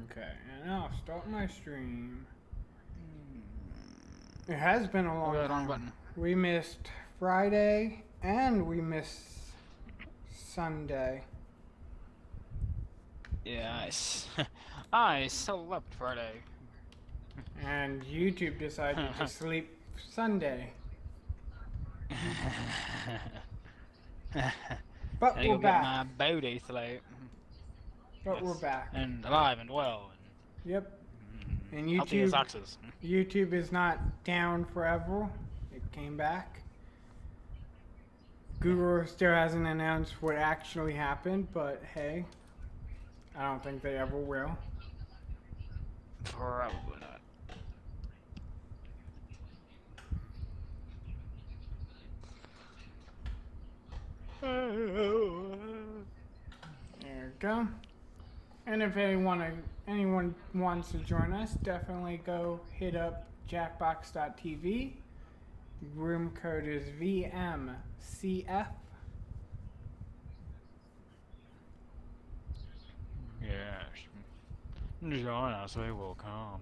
Okay, and I'll start my stream. It has been a long Okay, wrong time. button. We missed Friday and we missed Sunday. Yes. I slept Friday. And YouTube decided to sleep Sunday. But Gotta we're go get back. my booty sleep. But we're Yes. back. And alive and well Yep. And and healthy as YouTube oxes. YouTube is not down forever. It came back. Google still hasn't announced what actually happened, but hey, I don't think they ever will. Probably not. There we go. And if anyone wants to join us, definitely go hit up jackbox.tv. Room code is VMCF. Yes. Join us, we will come.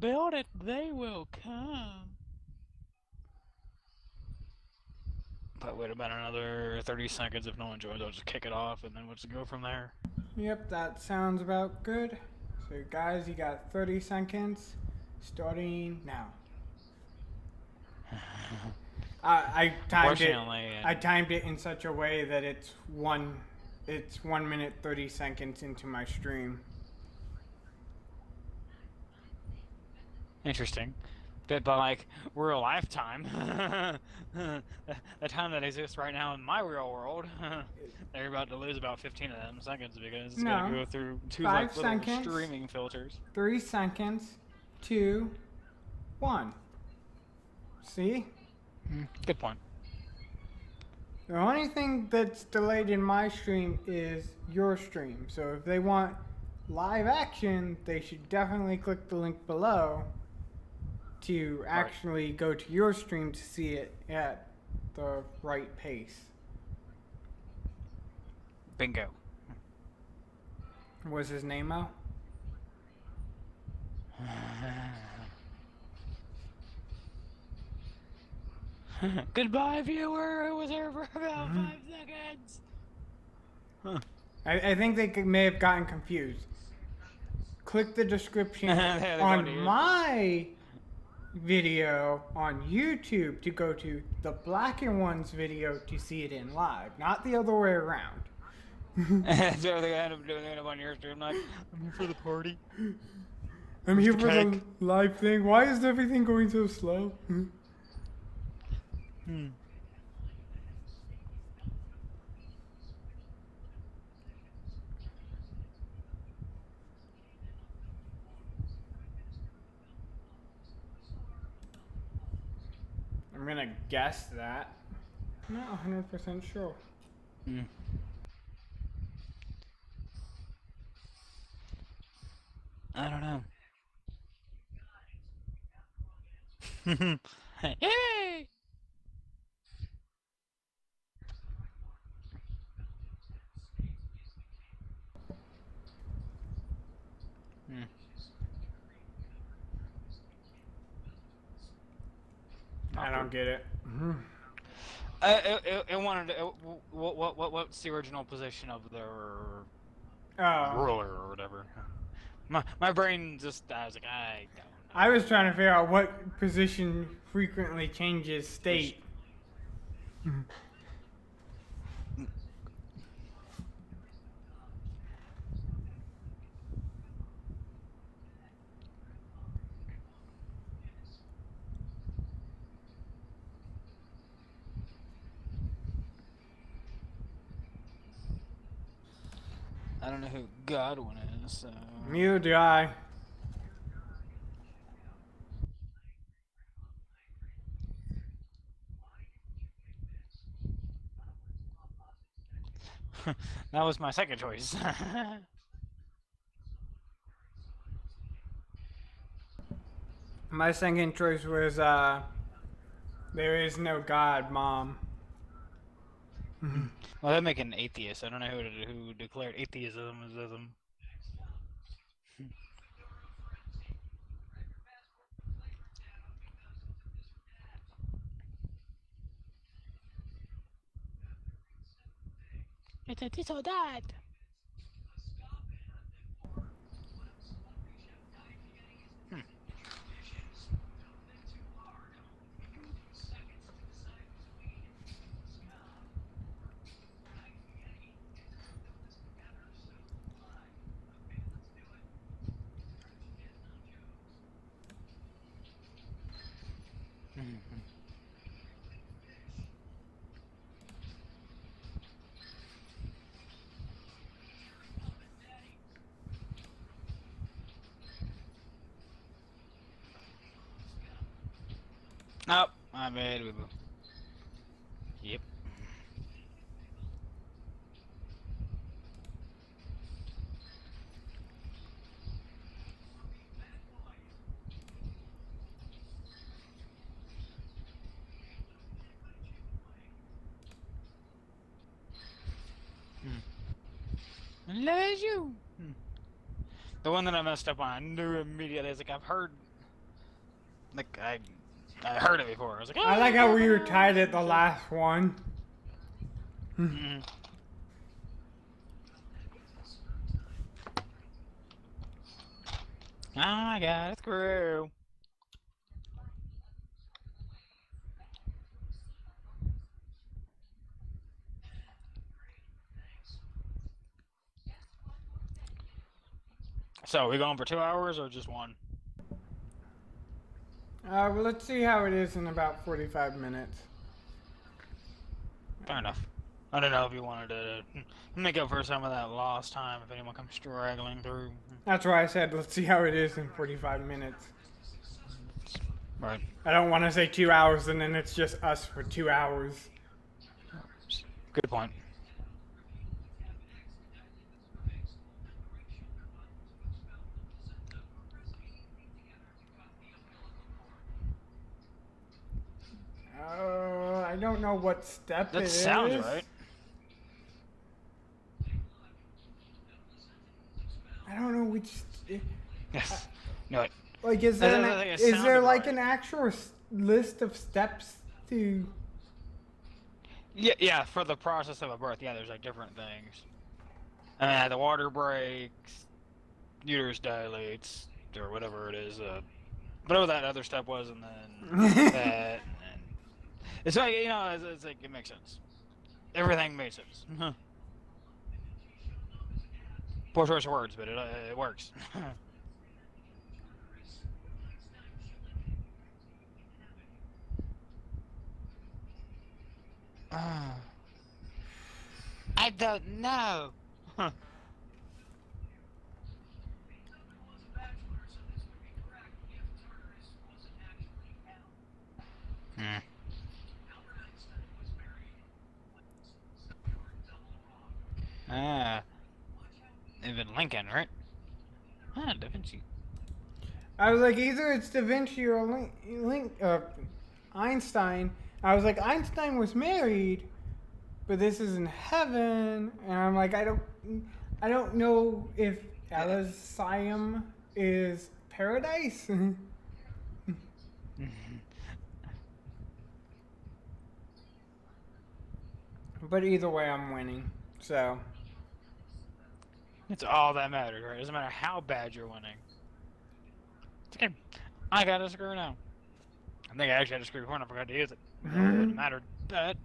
Build it, they will come. But wait about another 30 seconds. If no one joins, I'll just kick it off and then we'll just go from there. Yep, that sounds about good. So guys, you got 30 seconds starting now. I timed it. I timed it in such a way that it's 1 minute 30 seconds into my stream. Interesting. But by like real lifetime, the time that exists right now in my real world, they're about to lose about 15 of them seconds because it's gonna go through two like little seconds, streaming filters. 3 seconds, 2, 1. See? Good point. The only thing that's delayed in my stream is your stream. So if they want live action, they should definitely click the link below to actually go to your stream to see it at the right pace. Bingo. Was his name out? Goodbye, viewer. It was here for about 5 seconds. Huh. I think they may have gotten confused. Click the description on my video on YouTube to go to the Black and One's video to see it in live, not the other way around. So they end up doing it on your stream. Like, I'm here for the party. I'm here for the live thing. Why is everything going so slow? I'm gonna guess that. I'm not 100% sure. I don't know. Hey! I don't get it. It wanted to, what's the original position of their ruler or whatever? My brain just, I was like, I don't know. I was trying to figure out what position frequently changes state. I don't know who Godwin is, so... Neither do I. That was my second choice. My second choice was, there is no God, Mom. Well, they make an atheist. I don't know who declared atheism as ism. It's a this or that. Oh, I made it. Yep. Love you. The one that I messed up on, I knew immediately. I was like, I've heard. Like, I heard it before. I was like, oh, I like how we were tied at the last one. Mm-hmm. Oh my god, it's crew. So, are we going for 2 hours or just one? Well, let's see how it is in about 45 minutes. Fair enough. I don't know if you wanted to make up for some of that lost time if anyone comes straggling through. That's why I said let's see how it is in 45 minutes. Right. I don't want to say 2 hours and then it's just us for 2 hours. Good point. I don't know what step it is. That sounds right. I don't know which. Yes. No, wait. Like, is there like an actual list of steps to? Yeah, for the process of a birth, yeah, there's like different things. The water breaks, uterus dilates, or whatever it is, whatever that other step was, and then that, and it's like, it's like, it makes sense. Everything makes sense. Poor choice of words, but it works. I don't know. Hmm. Even Lincoln, right? Da Vinci. I was like, either it's Da Vinci or Einstein. I was like, Einstein was married, but this is in heaven, and I'm like, I don't know if Elysium is paradise. But either way, I'm winning. So. It's all that matters, right? It doesn't matter how bad you're winning. It's okay. I got a screw now. I think I actually had a screw before and I forgot to use it. It wouldn't matter. But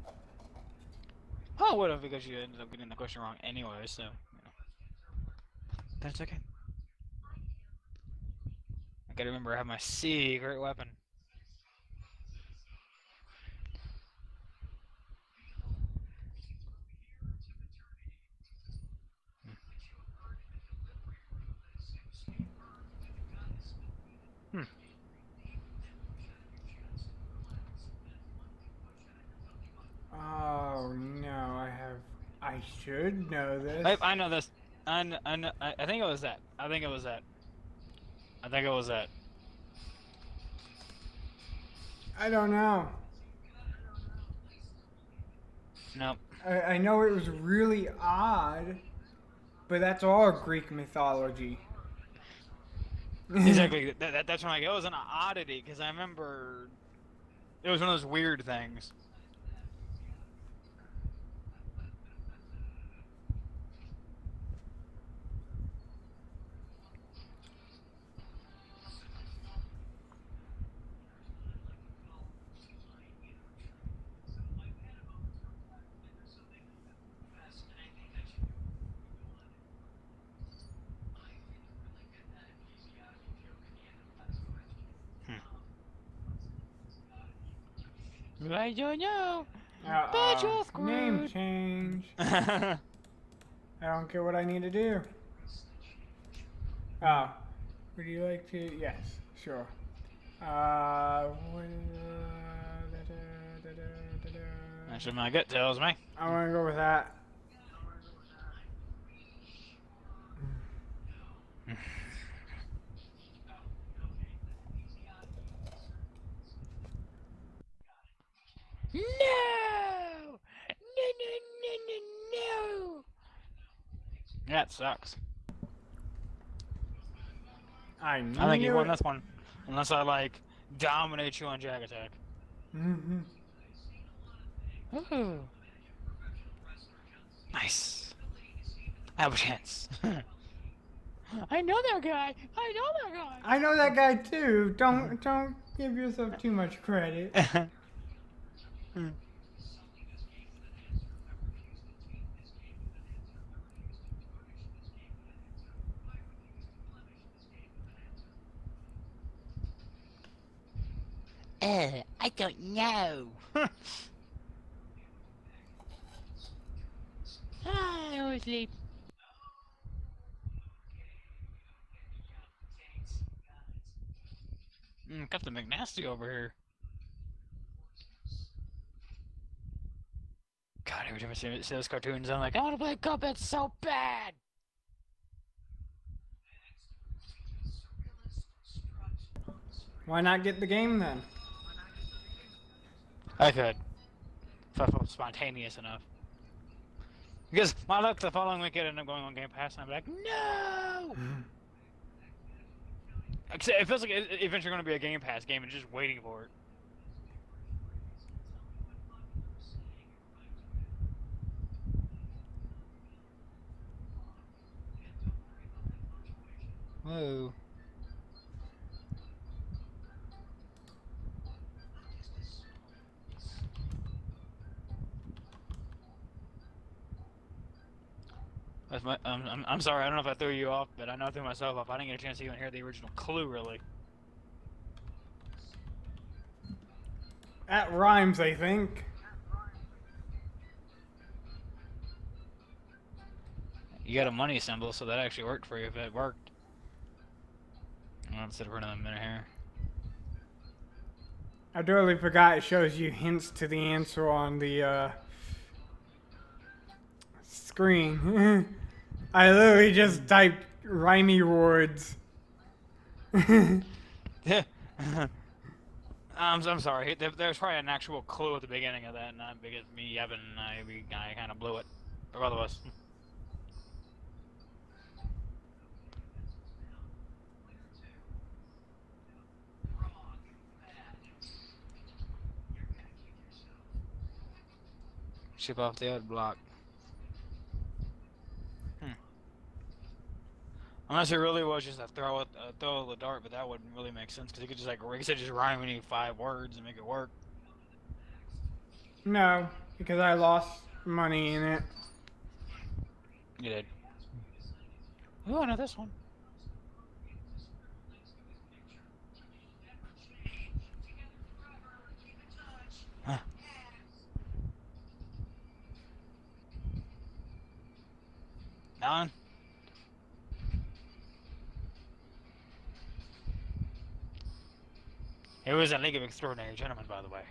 oh, would have, because you ended up getting the question wrong anyway, so that's okay. I gotta remember I have my secret weapon. Oh no, I should know this. I know this. I know. I think it was that. I think it was that. I think it was that. I don't know. Nope. I know it was really odd, but that's all Greek mythology. Exactly. That's when, like, it was an oddity because I remember it was one of those weird things. I don't know. But you're Name screwed. change. I don't care what I need to do. Oh, would you like to? Yes, sure. That's what my gut tells me. I want to go with that. No! No, no, no, no, no! That sucks. I I think you knew won it. this one. Unless I, like, dominate you on Jack Attack. Mm-hmm. Ooh. Nice. I have a chance. I know that guy! I know that I know that guy too. Don't give yourself too much credit. guy! I don't know. I always leave. Captain McNasty over here. God, every time I see those cartoons, I'm like, I want to play Cuphead so bad! Why not get the game then? I could. If I felt spontaneous enough. Because my luck the following week, I ended up going on Game Pass, and I'm like, no! It feels like it's eventually going to be a Game Pass game and just waiting for it. Whoa. I'm sorry, I don't know if I threw you off, but I know I threw myself off. I didn't get a chance to even hear the original clue, really. That rhymes, I think. You got a money symbol, so that actually worked for you if it worked. I'll sit for another minute here. I totally forgot it shows you hints to the answer on the screen. I literally just typed rhymey words. Yeah. I'm sorry. There's probably an actual clue at the beginning of that, not because me, Evan, and I kind of blew it. For both of us. Chip off the other block. Unless it really was just a throw the dart, but that wouldn't really make sense because you could just like he said, just rhyme any 5 words and make it work. No, because I lost money in it. You did. Ooh, I know this one. Huh. None. It was a League of Extraordinary Gentlemen, by the way.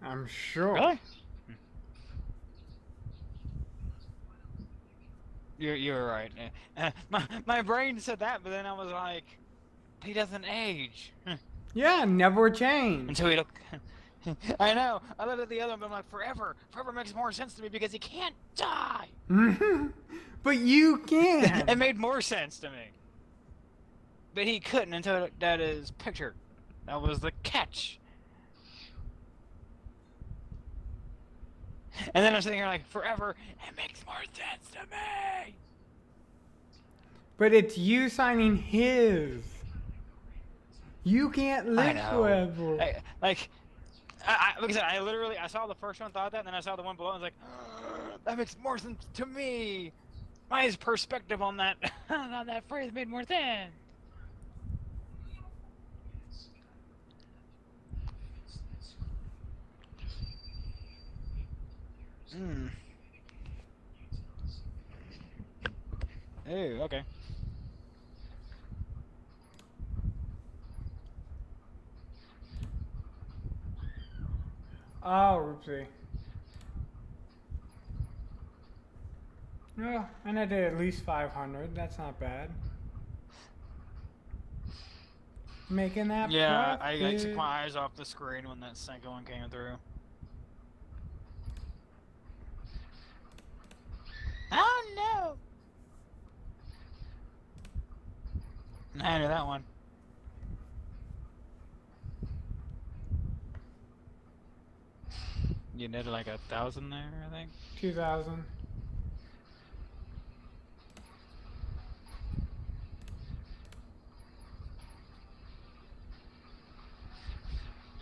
I'm sure. Really? You're right. My brain said that, but then I was like, he doesn't age. Yeah, never change. Until he look I know. I looked at the other one, but I'm like, forever. Forever makes more sense to me because he can't die. But you It can. made more sense to me. But he couldn't until that is pictured. That was the catch. And then I'm sitting here like, forever, it makes more sense to me. But it's you signing his. You can't I live know. forever. Like like I said, I saw the first one, thought that, and then I saw the one below, and I was like, that makes more sense to me. My perspective on that on that phrase made more sense. Hmm. Ooh, okay. Oh, oopsie. Yeah, and I did at least 500. That's not bad. Making that Yeah, I took profit. my eyes off the screen when that second one came through. Oh no! I knew that one. You netted like 1,000 there, I think. 2,000.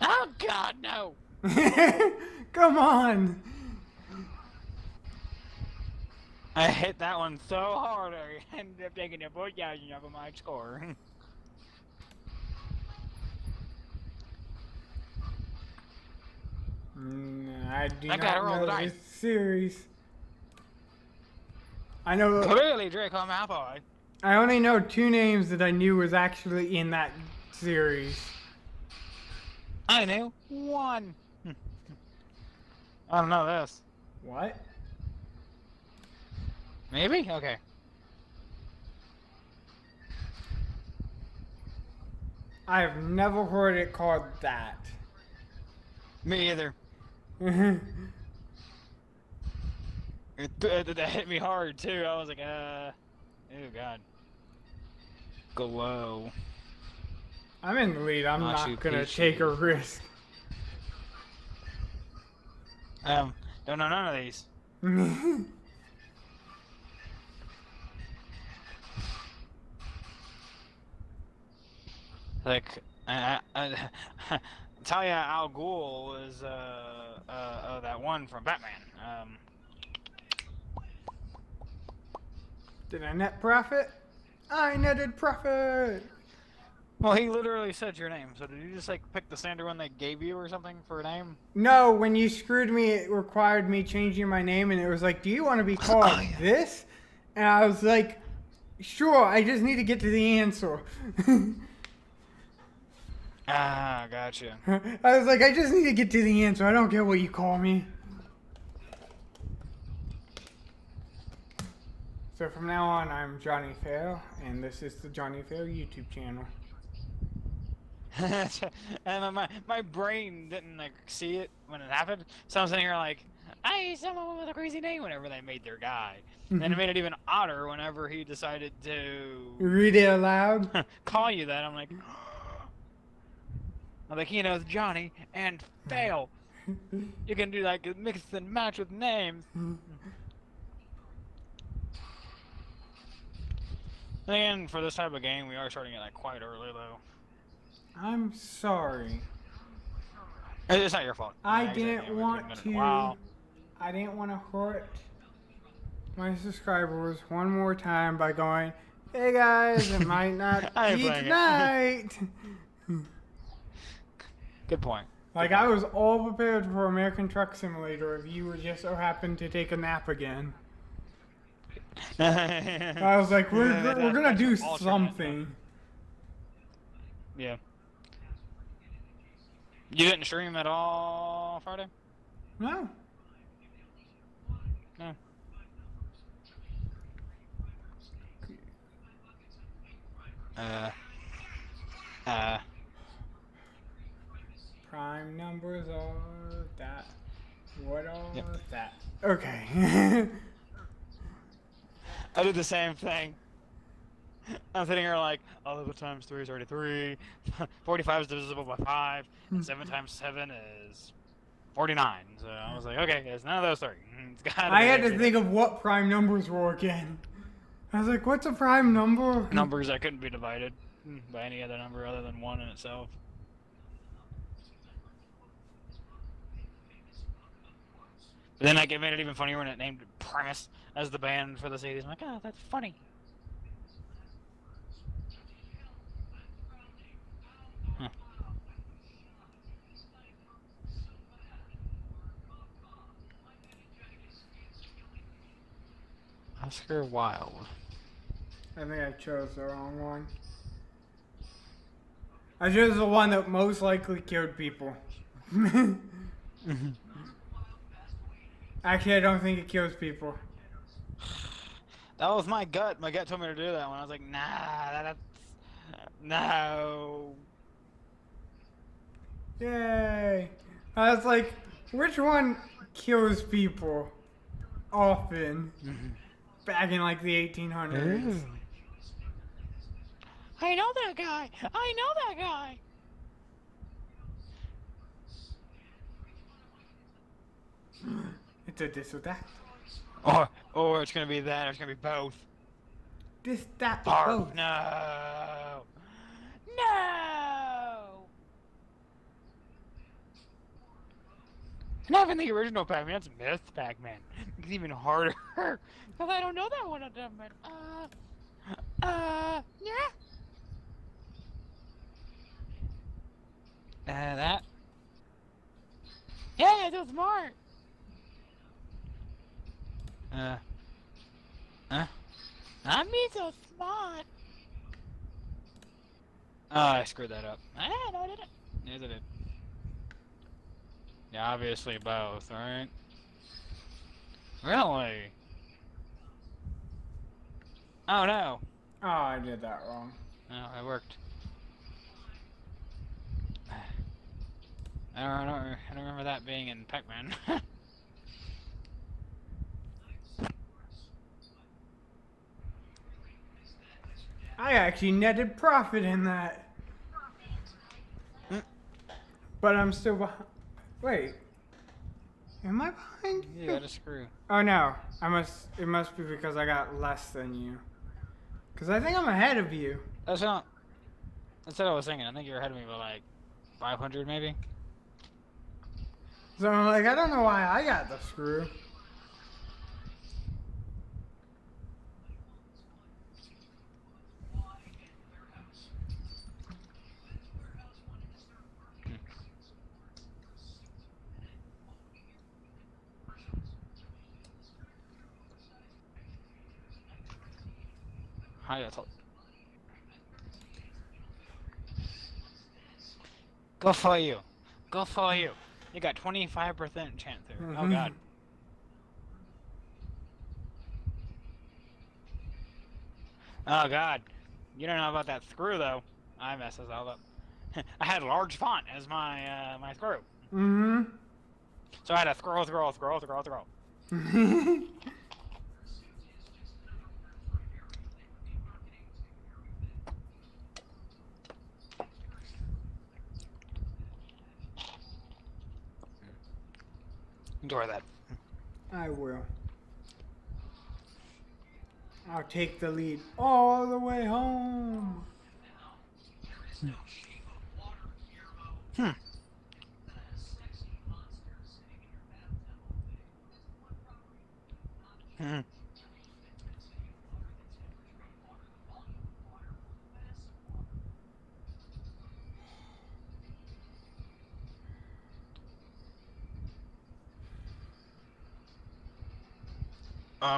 Oh God, no! Come on. I hit that one so hard, I ended up taking a 4,000 off of my score. I do I gotta not roll the know dice. this series. I know. Clearly, Draco Malfoy. I only know 2 names that I knew was actually in that series. I knew one. I don't know this. What? Maybe? Okay. I have never heard it called that. Me either. That hit me hard too. I was like, oh God. Glow. I'm in the lead. I'm Machu not gonna Picchu. take a risk. Don't know none of these. Like, Talia Al Ghul is that one from Batman. Did I net profit? I netted profit. Well, he literally said your name. So did you just like pick the standard one they gave you or something for a name? No, when you screwed me, it required me changing my name, and it was like, "Do you want to be called Oh, yeah. this?" And I was like, "Sure." I just need to get to the answer. Ah, gotcha. I was like, "I just need to get to the answer. I don't care what you call me." So from now on, I'm Johnny Fair, and this is the Johnny Fair YouTube channel. And my brain didn't like see it when it happened, so I'm sitting here like, I someone with a crazy name whenever they made their guy. And then it made it even odder whenever he decided to Read it aloud. call you that. I'm like, you know, it's Johnny and fail. You can do like mix and match with names. And again, for this type of game, we are starting it like quite early though. I'm sorry. It's not your fault. I Like said, didn't we've want been in to. a while. I didn't want to hurt my subscribers one more time by going, "Hey guys, it might not I ain't be playing it." tonight." Good point. Like I was all prepared for American Truck Simulator if you were just so happened to take a nap again. I was like, we're gonna do something. Yeah. You didn't stream at all Friday? No. No. Prime numbers are that. What are Yep. that? Okay. I did the same thing. I'm sitting here like, 11 times 3 is already 3, 45 is divisible by 5, and 7 times 7 is 49. So I was like, okay, it's none of those 3. It's gotta I be had to actually think of what prime numbers were again. I was like, what's a prime number? numbers that couldn't be divided by any other number other than 1 in itself. But then like, it made it even funnier when it named Primus as the band for the CD. I'm like, oh, that's funny. Huh. Oscar Wilde. I think I chose the wrong one. I chose the one that most likely killed people. Actually, I don't think it kills people. That was my gut. My gut told me to do that one. I was like, nah, that's no. Yay! I was like, which one kills people often? Back in like the 1800s. I know that guy. I know that guy. It's a this or that. Or it's gonna be that. Or it's gonna be both. This, that, or Barf. both. No. No. Not even the original Pac-Man. That's Myth Pac-Man. It's even harder. Because I don't know that one. Yeah. That. Yeah, you're so smart. Not me so smart. Oh, I screwed that up. No, I didn't. Yes, I did. Yeah, obviously both, right? Really? Oh, no. Oh, I did that wrong. No, it worked. I don't remember that being in Pac-Man. I actually netted profit in that. But I'm still behind. Wait. Am I behind you? You got a screw. Oh no. It must be because I got less than you. Because I think I'm ahead of you. That's what I was thinking. I think you're ahead of me by like 500 maybe. So I'm like, I don't know why I got the screw. Hi, that's all. Go for you. Go for you. You got 25% chance there. Oh god. Oh god. You don't know about that screw though. I messed this all up. I had large font as my my screw. Mm-hmm. So I had to scroll. Enjoy that. I will. I'll take the lead all the way home.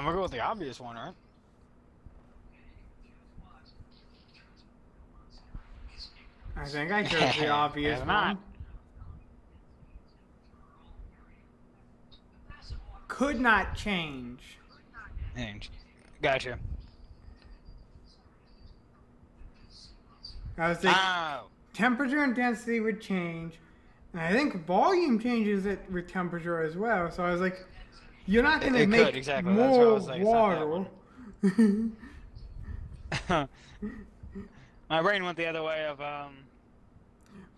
We'll go with the obvious one, right? I think I chose the obvious If one. not. Could not change. Gotcha. I was thinking Oh. temperature and density would change, And I think volume changes it with temperature as well. So I was like, you're not going to It make could, exactly. That's what I more was like. It's not that water. one. My brain went the other way of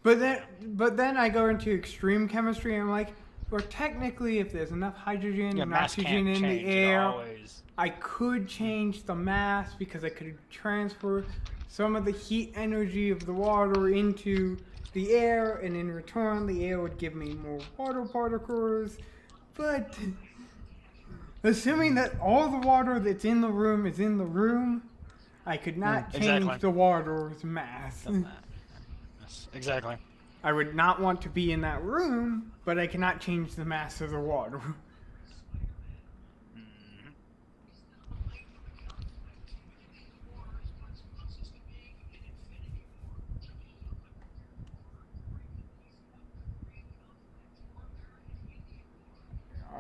But then I go into extreme chemistry and I'm like, well, technically, if there's enough hydrogen yeah, and mass oxygen can't in the change. It air, always. I could change the mass because I could transfer some of the heat energy of the water into the air, and in return, the air would give me more water particles. But assuming that all the water that's in the room is in the room, I could not change Exactly. the water's mass. Yes, exactly. I would not want to be in that room, but I cannot change the mass of the water. Mhm.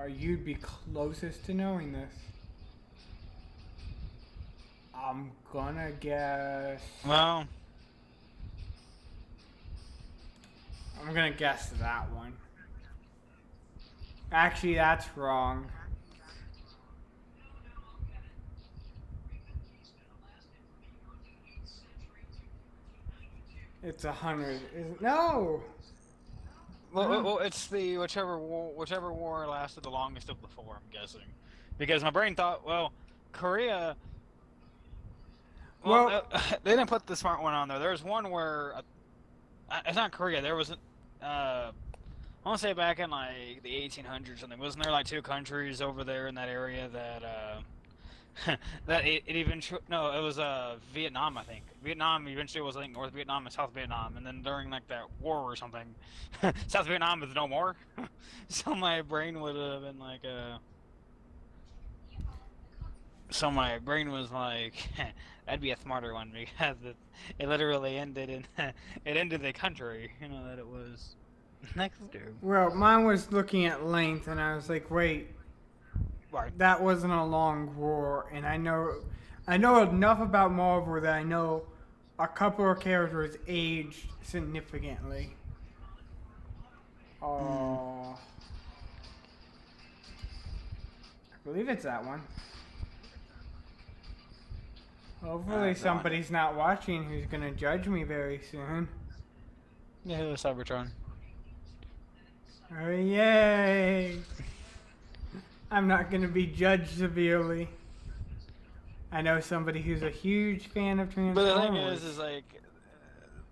You'd be closest to knowing this. I'm gonna guess. Well, I'm gonna guess that one. Actually, that's wrong. It's 100. No. No. it's the whichever war lasted the longest of the four. I'm guessing, because my brain thought, well, Korea. Well, Well, they didn't put the smart one on there. There was one where it's not Korea. There was I want to say back in like the 1800s something. Wasn't there like two countries over there in that area that that it even no, it was Vietnam, I think. Vietnam eventually was like North Vietnam and South Vietnam, and then during like that war or something, South Vietnam is no more. So my brain would have been like so my brain was like that'd be a smarter one because it literally ended in it ended the country, you know, that it was next to. well, mine was looking at length, and I was like, wait, Right. that wasn't a long war, and I know enough about Marvel that I know a couple of characters aged significantly. Mm. I believe it's that one. Hopefully That one. somebody's not watching who's gonna judge me very soon. Yeah, it was Cybertron. Oh yay! I'm not gonna be judged severely. I know somebody who's a huge fan of But the thing Transformers. is like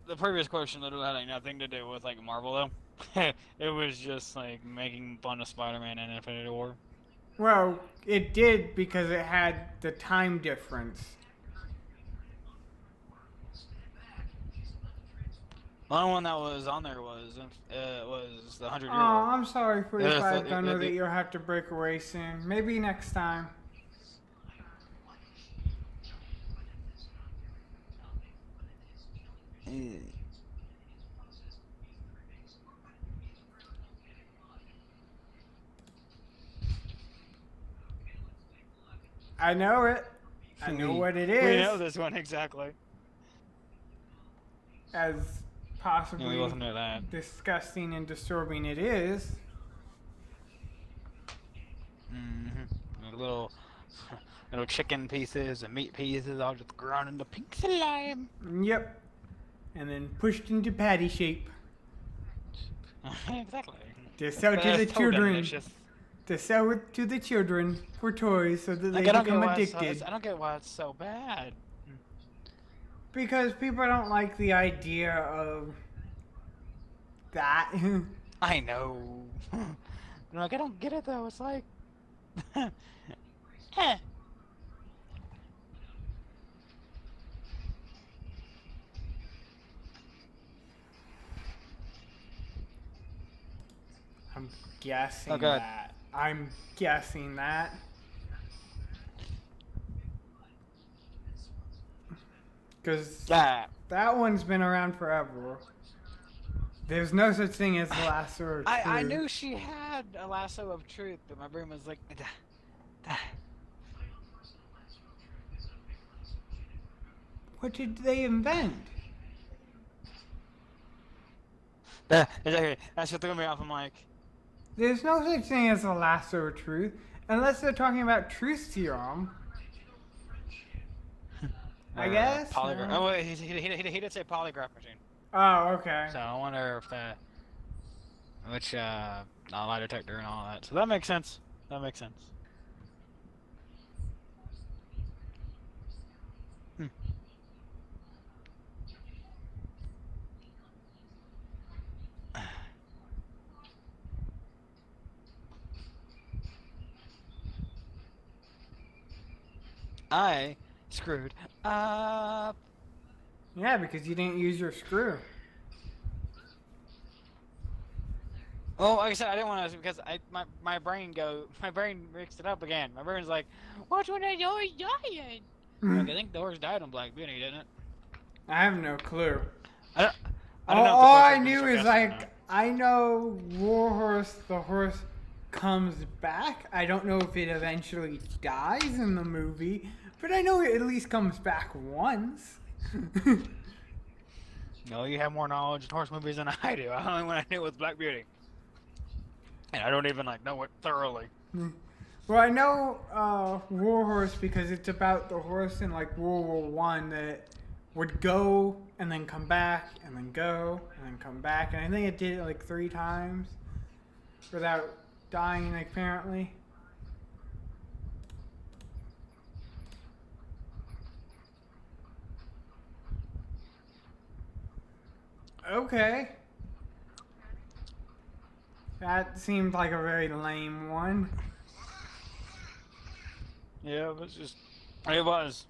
the previous question literally had like nothing to do with like Marvel though. It was just like making fun of Spider-Man and Infinity War. Well, it did because it had the time difference. The only one that was on there was the 100 Oh, Year War. I'm sorry, Yeah, 45 Gunner, that you'll have to break away soon. Maybe next time. I know it. I know what it We know is. this one exactly. As Yeah, we possibly both know that. disgusting and disturbing it is. Mm-hmm. Little chicken pieces and meat pieces all just ground into pink slime. Yep. And then pushed into patty shape. Exactly. To sell to the That's so children. delicious. To sell it to the children for toys so that they Like, I don't get become why addicted. I don't get why it's so bad. Because people don't like the idea of that. I know. Like, I don't get it though. It's like, eh. I'm guessing Oh, God. that. I'm guessing that. Because Ah. that one's been around forever. There's no such thing as the lasso of truth. I knew she had a lasso of truth, but my brain was like, What did they invent? Exactly. That's what threw me off. I'm like, There's no such thing as a lasso of truth, unless they're talking about truth serum. I guess. polygraph. Oh wait, he did say polygraph machine. Oh, okay. So I wonder if that, which lie detector and all that. So that makes sense. That makes sense. Hmm. I screwed up. Yeah, because you didn't use your screw. Oh, like I said, I didn't want to because my brain mixed it up again. My brain's like, which one did yours die in? Like, I think the horse died on Black Beauty, didn't it? I have no clue. I don't. I don't know if the All I question was knew is sarcastic or not. like I know Warhorse, the horse comes back. I don't know if it eventually dies in the movie, but I know it at least comes back once. No, you have more knowledge in horse movies than I do. I only when I knew it was Black Beauty, and I don't even like know it thoroughly. Well, I know Warhorse because it's about the horse in like World War One that would go and then come back and then go and then come back, and I think it did it like 3 times without dying, like, apparently. Okay. That seemed like a very lame one. Yeah, it was just. It was.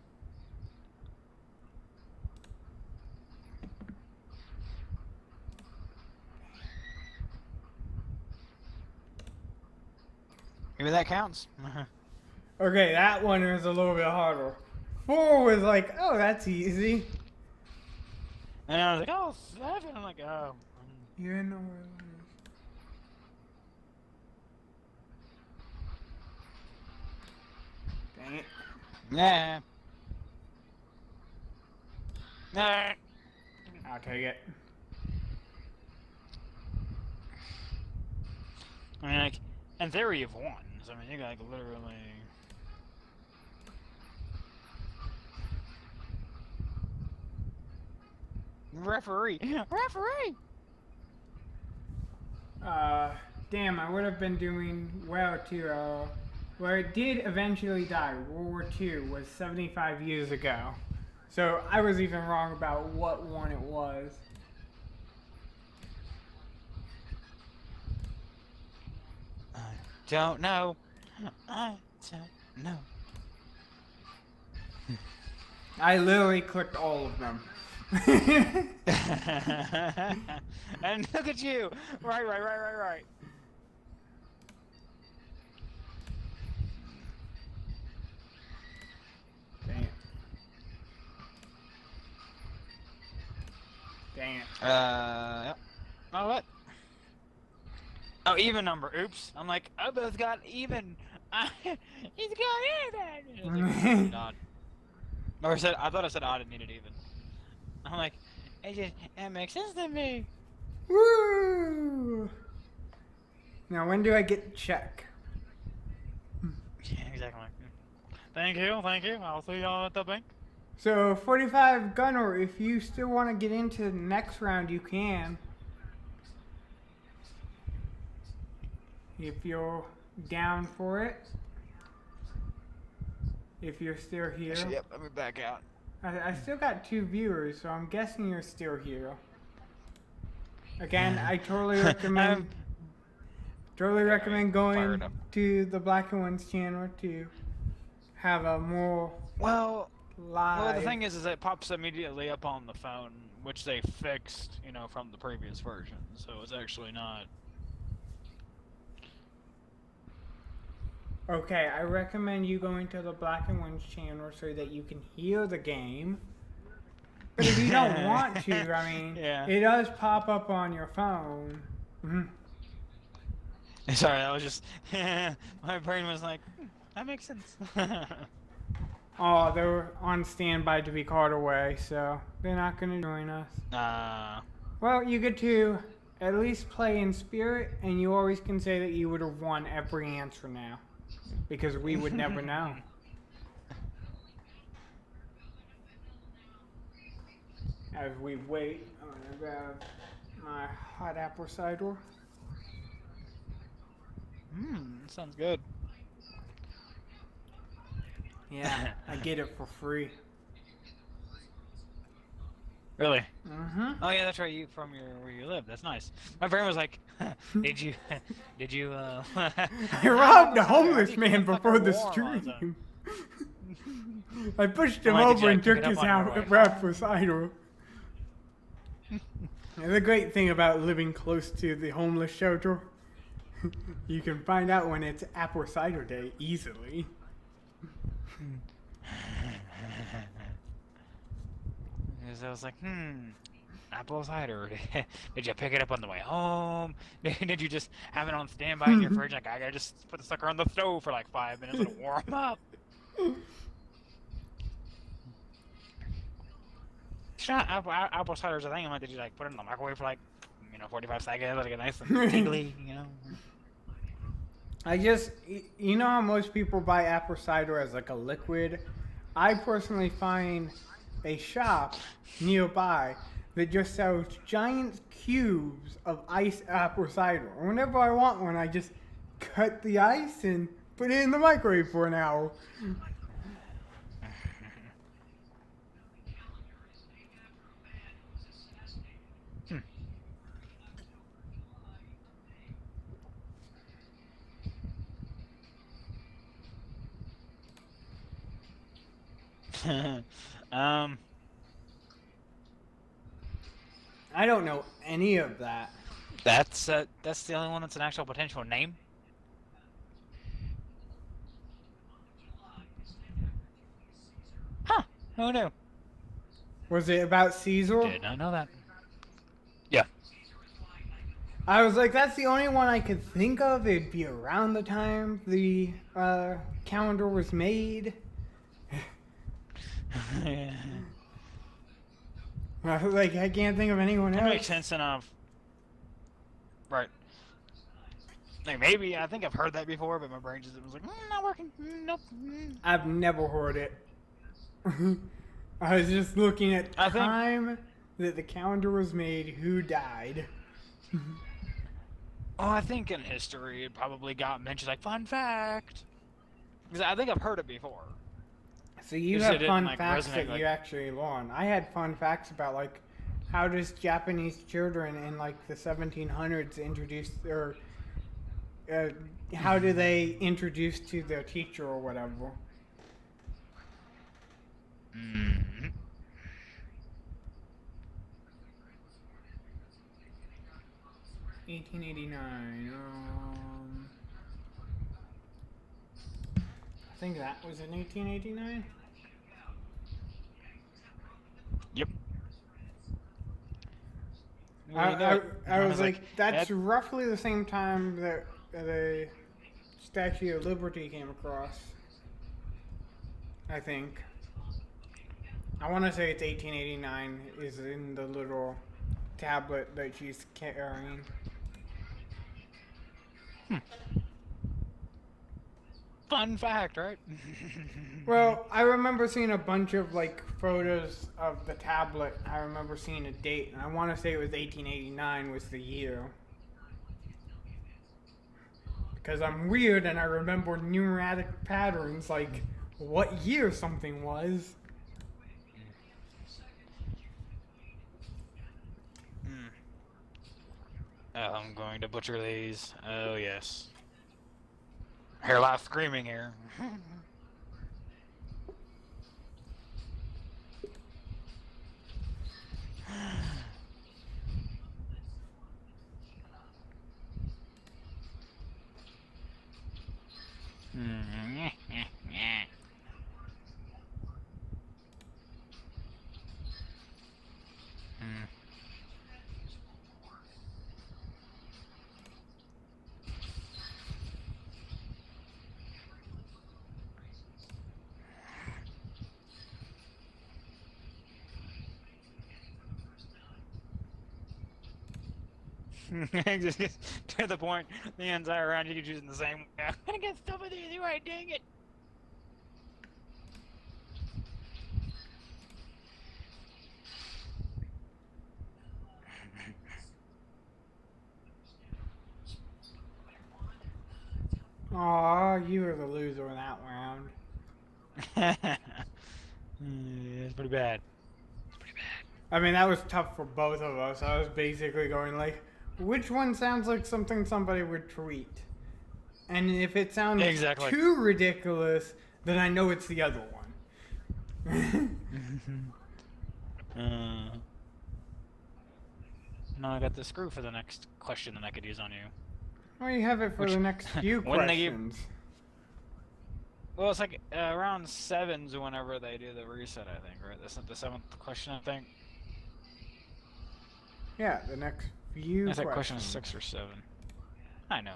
Maybe that counts. Okay, that one was a little bit harder. 4 was like, oh, that's easy. And I was like, oh, 7. I'm like, oh. You know where it is. Dang it. Yeah. Nah. I'll take it. I mean, like, in theory, you've won. So, I mean, you got, like, literally. Referee! Referee! Damn, I would have been doing well too. Where it did eventually die, World War II, was 75 years ago. So I was even wrong about what one it was. I don't know. I don't know. I literally clicked all of them. And look at you! Right. Dang it. Dang it. Yep. Oh, what? Oh, even number. Oops. I'm like, I both got even. He's got even. Like, odd. Or I thought I said odd and needed even. I'm like, it makes sense to me. Woo! Now, when do I get to check? Yeah, exactly. Thank you. I'll see y'all at the bank. So, 45 Gunner, if you still want to get into the next round, you can. If you're down for it. If you're still here. Actually, yep, let me back out. I still got 2 viewers, so I'm guessing you're still here. Again, I totally recommend going to the Black and Ones channel to have a more Well, live. the thing is it pops immediately up on the phone, which they fixed, from the previous version. So it's actually not. Okay, I recommend you going to the Black and Ones channel so that you can hear the game. But if you don't want to, I mean, Yeah. It does pop up on your phone. Sorry, I was just. My brain was like, that makes sense. Oh, they're on standby to be called away, so they're not going to join us. Nah. Well, you get to at least play in spirit, and you always can say that you would have won every answer now, because we would never know. As we wait, I'm gonna grab my hot apple cider. That sounds good. Yeah, I get it for free. Really? Mm-hmm. Oh yeah, that's right. You from where you live. That's nice. My friend was like, "Did you, I robbed a homeless man before the stream. I pushed him Why did over you, and pick took it up his on your way apple cider. The great thing about living close to the homeless shelter, you can find out when it's apple cider day easily. Because I was like, apple cider. Did you pick it up on the way home? Did you just have it on standby in your fridge? Like, I gotta just put the sucker on the stove for like 5 minutes and warm up. Shot apple cider's a thing. I'm like, did you like put it in the microwave for like, 45 seconds, like a nice and tingly, I just, you know how most people buy apple cider as like a liquid? I personally find a shop nearby that just sells giant cubes of iced apple cider. Whenever I want one, I just cut the ice and put it in the microwave for an hour. um, I don't know any of that. that's the only one that's an actual potential name. Huh? Who knew? Was it about Caesar? Did not know that. Yeah. I was like, that's the only one I could think of. It'd be around the time the calendar was made. I was like, I can't think of anyone That else. makes sense enough. Right. Like maybe I think I've heard that before, but my brain just was like, not working. Nope. I've never heard it. I was just looking at time that the calendar was made, who died. Oh, I think in history it probably got mentioned like fun fact. Because I think I've heard it before. So you have fun facts that you actually learn. I had fun facts about like how does Japanese children in like the 1700s introduce or how do they introduce to their teacher or whatever. 1889. I think that was in 1889. Yep. I was like, that's roughly the same time that the Statue of Liberty came across. I think. I want to say it's 1889 is in the little tablet that she's carrying. Fun fact, right? Well, I remember seeing a bunch of like photos of the tablet. I remember seeing a date, and I want to say it was 1889 was the year. Because I'm weird and I remember numeric patterns like what year something was. Oh, I'm going to butcher these. Oh, yes. I hear a lot of screaming here. Just gets to the point, the entire round you keep choosing the same way. I'm gonna get stuff with easy right, dang it. Aw, you were the loser in that round. It's pretty bad. I mean, that was tough for both of us. I was basically going like, which one sounds like something somebody would tweet? And if it sounds Exactly. too ridiculous, then I know it's the other one. Now I got the screw for the next question that I could use on you. Well, you have it for the next few When they give- questions. Well, it's like around 7s whenever they do the reset, I think, right? That's not the 7th question, I think. Yeah, the next few I think questions. question 6 or 7. I know.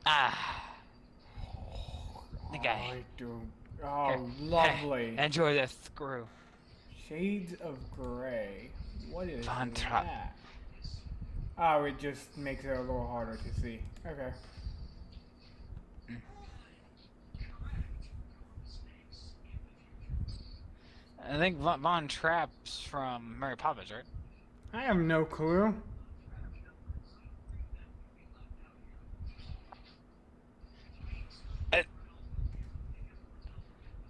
Ah. The guy. I do. Oh, lovely. Enjoy the screw. Shades of Grey. What is Von Trapp. that? Oh, it just makes it a little harder to see. Okay. I think Von Trapp's from Mary Poppins, right? I have no clue.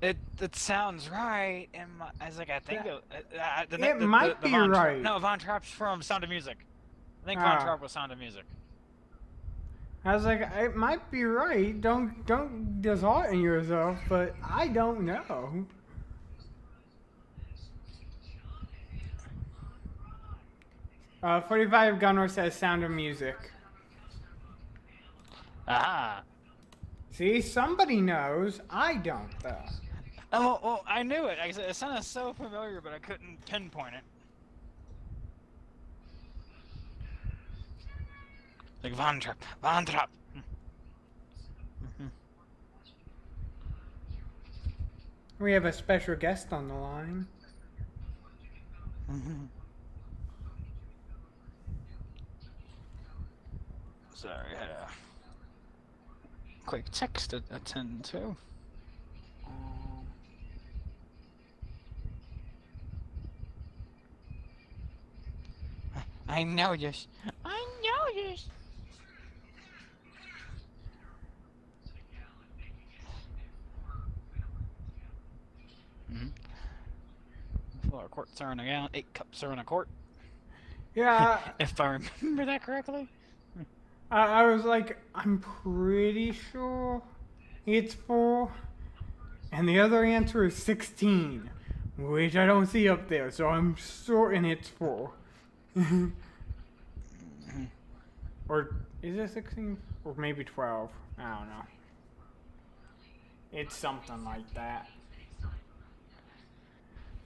It sounds right, and I was like, I think It might be right. No, Von Trapp's from Sound of Music. I think Ah. Von Trapp was Sound of Music. I was like, it might be right. Don't dishearten yourself, but I don't know. 45 Gunner says Sound of Music. Ah. See, somebody knows. I don't, though. Oh, well, I knew it. It sounded so familiar, but I couldn't pinpoint it. Like Von Trapp. Von Trapp. We have a special guest on the line. Sorry, I had a quick text to attend to. I know this. I know this. Four quarts are in a gallon. 8 cups are in a quart. Yeah, If I remember that correctly. I was like, I'm pretty sure it's 4. And the other answer is 16, which I don't see up there, so I'm certain it's 4. Or is it 16? Or maybe 12. I don't know. It's something like that.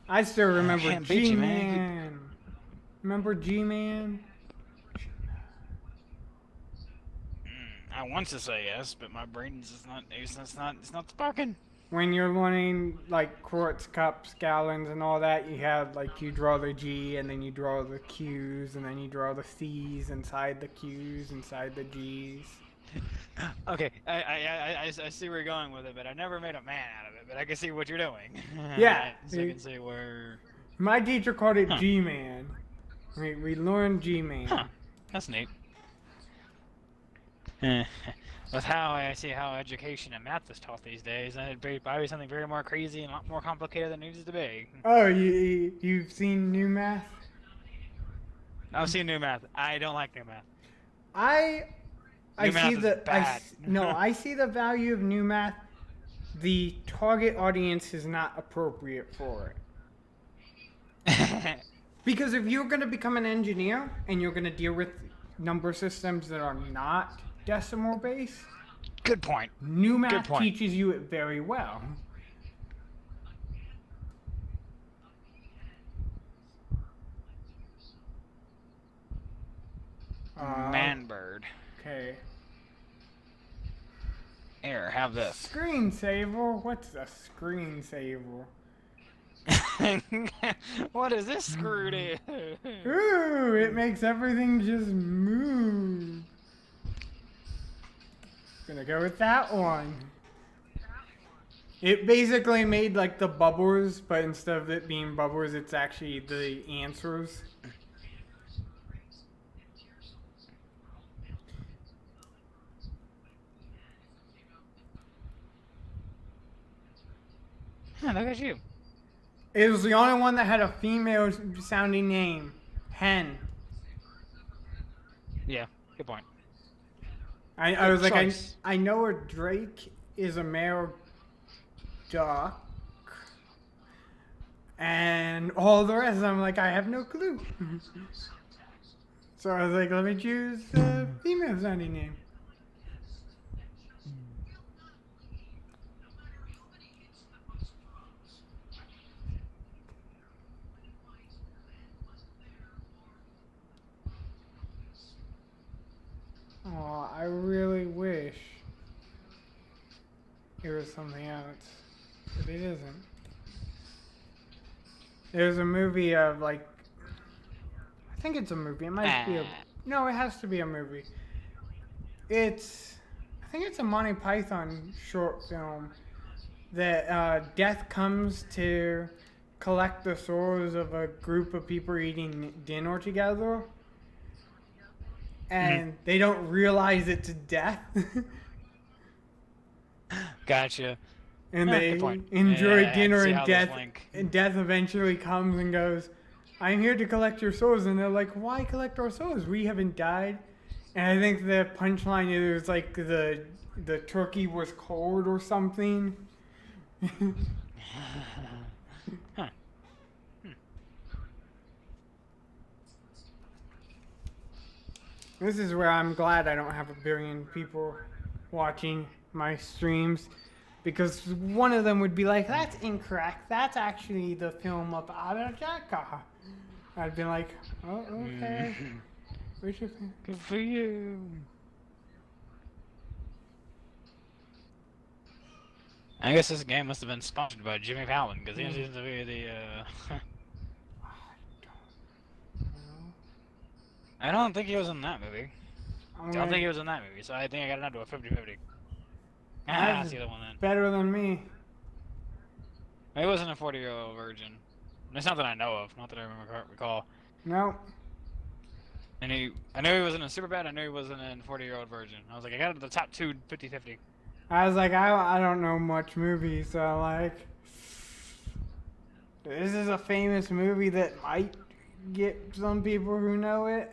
I still remember can't beat you, man. G-Man. Remember G-Man? I want to say yes, but my brain's just not. It's not sparking. When you're learning like quarts, cups, gallons, and all that, you have like you draw the G, and then you draw the Q's, and then you draw the C's inside the Q's, inside the G's. Okay, I see where you're going with it, but I never made a man out of it. But I can see what you're doing. Yeah. So I can see where. My teacher called it G-Man. We learned G-Man. Huh. That's neat. With how I see how education and math is taught these days, and it'd be probably something very more crazy and a lot more complicated than it needs to be. Oh, you've seen New Math? I've seen new math. I don't like new math. I New math see is the bad. I see the value of New Math. The target audience is not appropriate for it. Because if you're going to become an engineer and you're going to deal with number systems that are not decimal based, Good point. New Math point. teaches you it very well. Man bird. Okay. Here, have this. Screensaver? What's a screensaver? What is this screw do? Ooh, it makes everything just move. Gonna go with that one. It basically made like the bubbles, but instead of it being bubbles, it's actually the answers. Look at you. It was the only one that had a female sounding name. Hen. Yeah, good point. I was like, choice. I know a drake is a male duck. And all the rest, I'm like, I have no clue. So I was like, let me choose a female sounding name. Oh, I really wish it was something else, but it isn't. There's a movie of like, I think it's a movie. It might be a, no, it has to be a movie. I think it's a Monty Python short film that death comes to collect the souls of a group of people eating dinner together. And they don't realize it's death. Gotcha. And Yeah, they good point. enjoy Yeah, I dinner, see and how those death. link. And death eventually comes and goes, "I'm here to collect your souls." And they're like, "Why collect our souls? We haven't died." And I think the punchline is like the turkey was cold or something. Huh. This is where I'm glad I don't have 1 billion people watching my streams, because one of them would be like, "That's incorrect. That's actually the film of Abhijaka." I'd be like, "Oh, okay." Where's your fan? Good for you. I guess this game must have been sponsored by Jimmy Fallon, because he seems to be the, I don't think he was in that movie. I don't think he was in that movie, so I think I got it down to a 50-50. Ah, I see the one then. Better than me. He wasn't a 40-year-old virgin. It's not that I know of, not that I recall. Nope. And I knew he wasn't in Superbad, I knew he wasn't in 40-year-old virgin. I was like, I got it to the top two 50-50. I was like, I don't know much movies, so I'm like, this is a famous movie that might get some people who know it.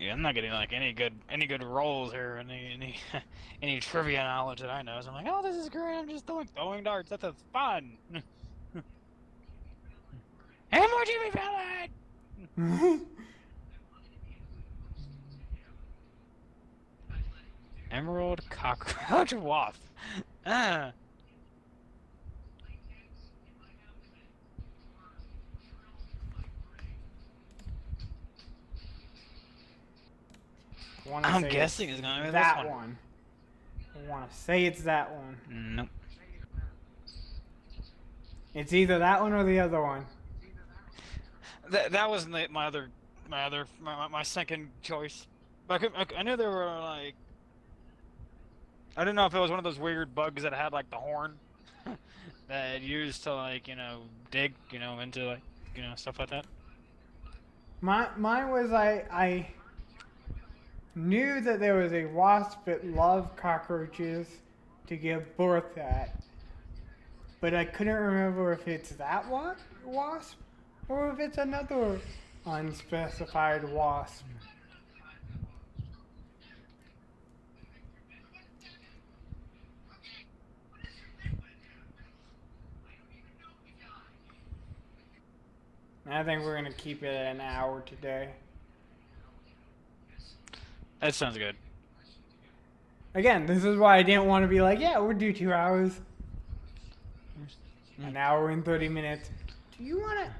Yeah, I'm not getting like any good roles here, any trivia knowledge that I know. So I'm like, oh, this is great. I'm just throwing darts. That's fun. And more Jimmy Fallon. Emerald cockroach wasp. Ah. I'm guessing it's gonna be that this one. I want to say it's that one. Nope. It's either that one or the other one. That was my second choice. But I knew there were like, I didn't know if it was one of those weird bugs that had like the horn that used to like dig into like stuff like that. Mine was I knew that there was a wasp that loved cockroaches to give birth at, but I couldn't remember if it's that wasp or if it's another unspecified wasp. I think we're gonna keep it at an hour today. That sounds good. Again, this is why I didn't want to be like, yeah, we'll do 2 hours. an hour and 30 minutes. Do you want to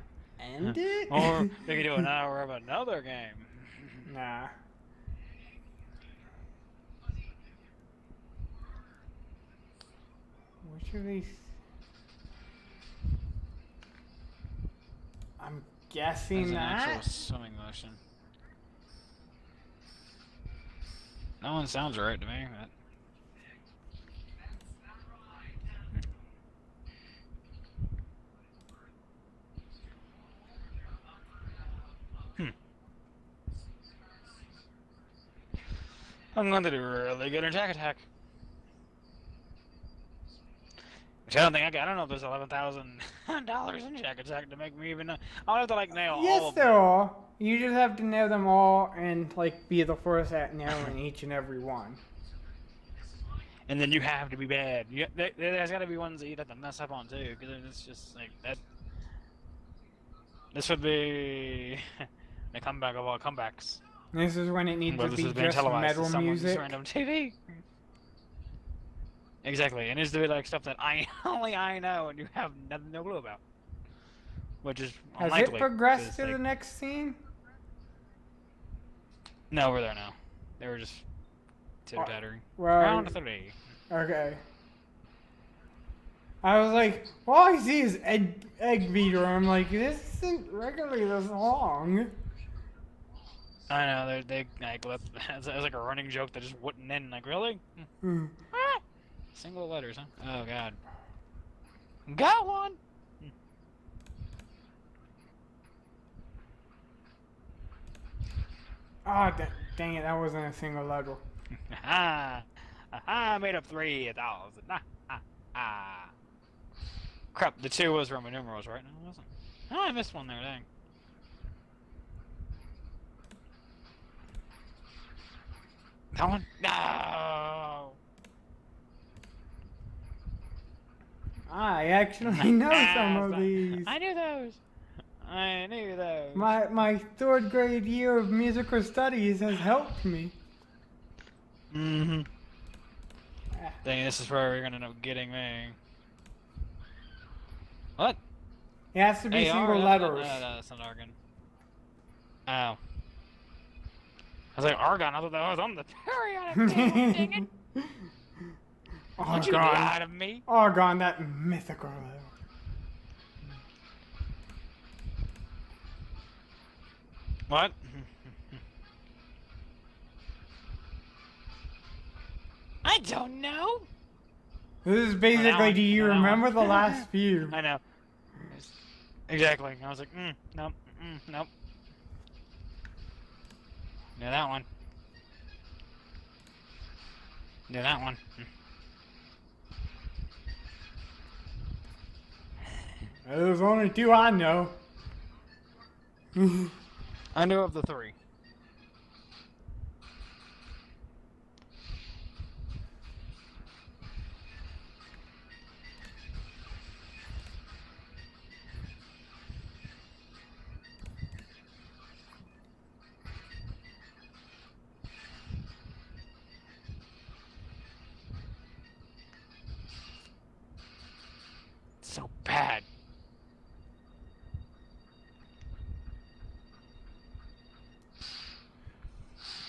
end it? Or we could do an hour of another game. Nah. Which of these? I'm guessing As an that. actual swimming motion. That one sounds right to me. I'm going to do really good in attack. Which I don't think I don't know if there's $11,000 in Jack Attack to make me even know. I'll have to like nail all Yes, of there them. are. You just have to nail them all and like be the first at nailing each and every one. And then you have to be bad. There's got to be ones that you'd have to mess up on too, because it's just like that. This would be a comeback of all comebacks. This is when it needs But to this be has been just televised to metal someone's music. random TV. Exactly, it needs to be like stuff that only I know and you have no clue about. Which is Has unlikely. it progressed to like, the next scene? No, we're there now. They were just titter-tattering. Well, Round 3. okay. I was like, all I see is egg beater. I'm like, this isn't regularly this long. I know, they like, it's like a running joke that just wouldn't end. Like, really? Hmm. Ah! Single letters, huh? Oh, God. Got one! Oh, dang it, that wasn't a single letter. Ha! I made up 3,000. Ah. Crap, the 2 was Roman numerals, right? No, it wasn't. Oh, I missed one there, dang. That one? No! I actually know some of these. I knew those. I knew those. My third grade year of musical studies has helped me. Mm-hmm. Ah. Dang, this is where we're gonna end up getting me. What? It has to be single No, letters. that's not argon. Oh. I was like, argon? I thought that was on the periodic table, dang it. Don't you lie to me. Argon, that mythical level. What? I don't know. This is basically, do you remember the last few? I know. Exactly. I was like, nope, nope. Yeah, that one. Yeah, that one. There's only 2 I know. I knew of the 3. So bad.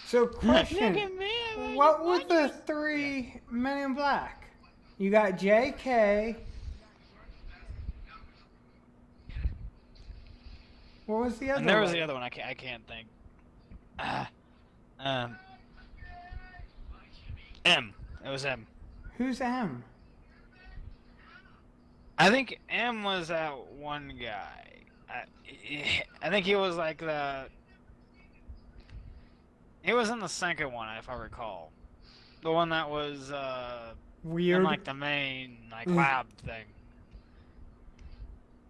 So, question. Look at me, What were the 3 Men in Black? You got JK. What was the other one? And there was the other one. I can't think. M. It was M. Who's M? I think M was that one guy. I think he was like the. He was in the second one, if I recall. The one that was Weird. in like the main lab thing.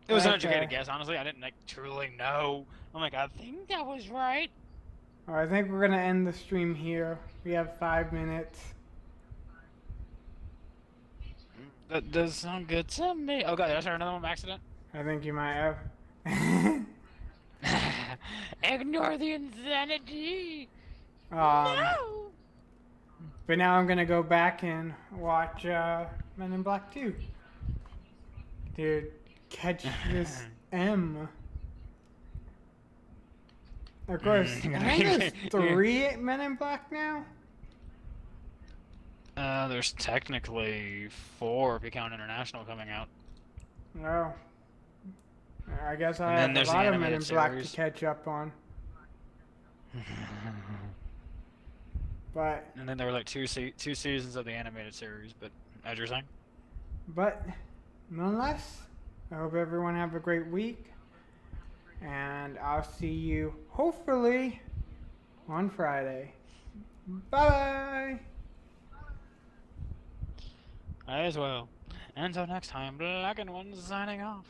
It was an educated guess, honestly. I didn't truly know. I'm like, I think that was right. Alright, I think we're gonna end the stream here. We have 5 minutes. That does sound good to me. Oh god, did I start another one by accident? I think you might have. Ignore the insanity. No! No. But now I'm gonna go back and watch Men in Black 2. Dude, catch this M. Of course, I think there's 3 Men in Black now. There's technically 4 if you count International coming out. No. I guess I And then have a there's the lot of Men in animated Black series. to catch up on. But And then there were like two seasons of the animated series, but as you're saying. But nonetheless, I hope everyone have a great week. And I'll see you hopefully on Friday. Bye. As well. Until next time, Black and One signing off.